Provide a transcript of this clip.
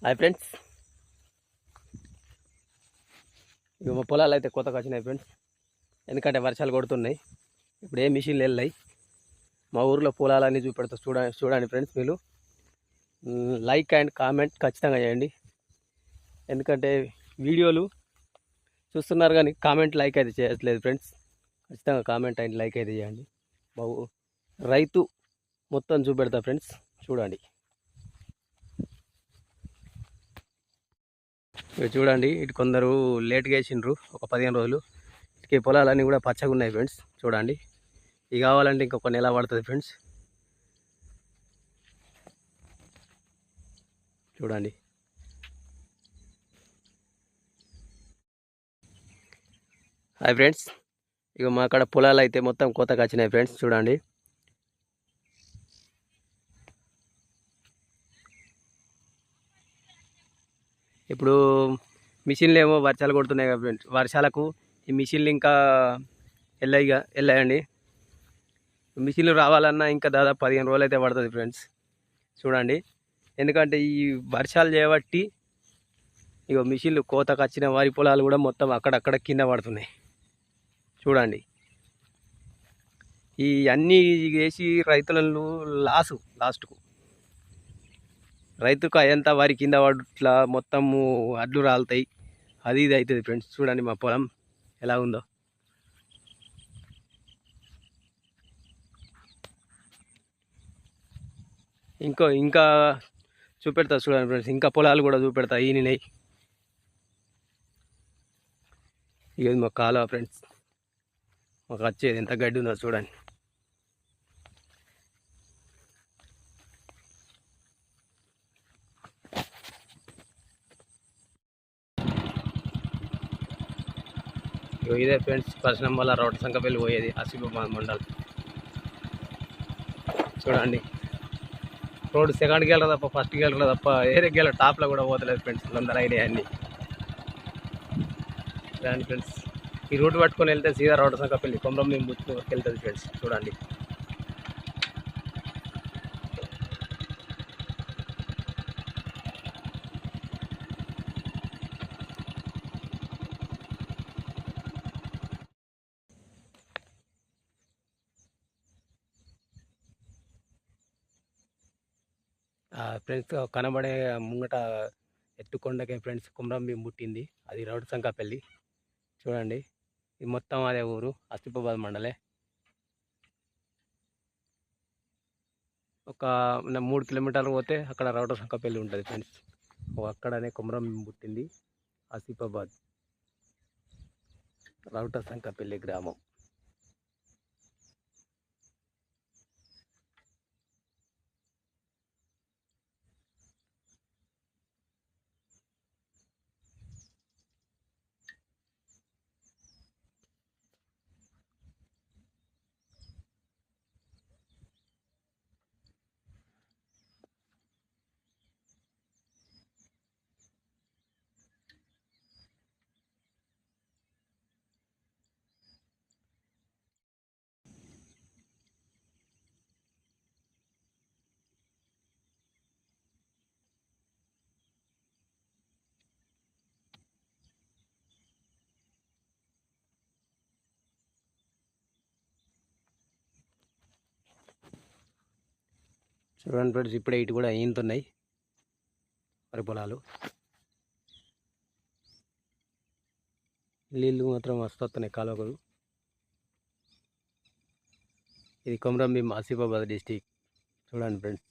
Hi friends, ఇక మా పొలాలు అయితే కొత్తగా వచ్చినాయి ఫ్రెండ్స్. ఎందుకంటే వర్షాలు కొడుతున్నాయి. ఇప్పుడు ఏ మిషన్లు వెళ్ళాయి. మా ఊర్లో పొలాలన్నీ చూపెడతా చూడండి ఫ్రెండ్స్. మీరు లైక్ అండ్ కామెంట్ ఖచ్చితంగా చేయండి. ఎందుకంటే వీడియోలు చూస్తున్నారు కానీ కామెంట్ లైక్ అయితే చేయట్లేదు ఫ్రెండ్స్. ఖచ్చితంగా కామెంట్ అండ్ లైక్ అయితే చేయండి. మా రైతు మొత్తం చూపెడతా ఫ్రెండ్స్, చూడండి. ఇక చూడండి, ఇటు కొందరు లేట్గా వేసిండ్రు, ఒక 15 రోజులు. ఇటుకి పొలాలన్నీ కూడా పచ్చగా ఉన్నాయి ఫ్రెండ్స్. చూడండి, ఇవి కావాలంటే ఇంకొక నెల పడుతుంది ఫ్రెండ్స్. చూడండి, హాయ్ ఫ్రెండ్స్. ఇక మా అక్కడ పొలాలు అయితే మొత్తం కోతకు వచ్చినాయి ఫ్రెండ్స్. చూడండి, ఇప్పుడు మిషన్లు ఏమో వర్షాలు కొడుతున్నాయి కదా ఫ్రెండ్స్. వర్షాలకు ఈ మిషన్లు ఇంకా వెళ్ళాయండి. మిషన్లు రావాలన్నా ఇంకా దాదాపు 15 రోజులు అయితే పడుతుంది ఫ్రెండ్స్. చూడండి, ఎందుకంటే ఈ వర్షాలు చేయబట్టి ఇక మిషన్లు కోతకు వచ్చిన వరి పొలాలు కూడా మొత్తం అక్కడక్కడ కింద పడుతున్నాయి. చూడండి, ఈ అన్నీ వేసి రైతులను లాస్ట్కు రైతుకు ఎంత వరి కింద పడుట్లా మొత్తము అడ్లు రాలుతాయి. అది ఇది అవుతుంది ఫ్రెండ్స్. చూడండి మా పొలం ఎలా ఉందో. ఇంకా చూపెడతా చూడండి ఫ్రెండ్స్. ఇంకా పొలాలు కూడా చూపెడతా ఈయనై. ఇది మా కాలువ ఫ్రెండ్స్. మాకు వచ్చేది ఎంత గడ్డి ఉందో చూడండి. ఇదే ఫ్రెండ్స్, పరిశ్రమ వల్ల రోడ్డు సంకపల్లి పోయేది ఆసిఫాబాద్ మండల్. చూడండి, రోడ్డు సెకండ్కి వెళ్ళరు తప్ప ఫస్ట్కి వెళ్ళరు తప్ప ఏరేకి వెళ్ళరు. టాప్లో కూడా పోతలేదు ఫ్రెండ్స్. అందరూ ఐడియా అన్నీ చూడండి ఫ్రెండ్స్. ఈ రూట్ పట్టుకొని వెళ్తే సీదా రోడ్డు సంకపల్లి కొమరం బుచ్చి వరకు వెళ్తుంది ఫ్రెండ్స్. చూడండి, ఫ్రెండ్స్. కనబడే ముంగట ఎత్తుకొండకే ఫ్రెండ్స్ కుమ్రంభీం పుట్టింది. అది రోడ్డు సంకపల్లి. చూడండి, ఇది మొత్తం అదే ఊరు, ఆసిఫాబాద్ మండలే. ఒక 3 కిలోమీటర్లు పోతే అక్కడ రోడ్డు సంకపల్లి ఉంటుంది ఫ్రెండ్స్. అక్కడనే కుమ్రంభీం పుట్టింది. ఆసిఫాబాద్ రౌట సంకపల్లి గ్రామం. చూడండి ఫ్రెండ్స్, ఇప్పుడే ఇటు కూడా ఈనుతున్నాయి వరి పొలాలు. నీళ్ళు మాత్రం వస్తున్నాయి కాలువకు. ఇది కొమరంభీం ఆసిఫాబాద్ డిస్టిక్. చూడండి ఫ్రెండ్స్.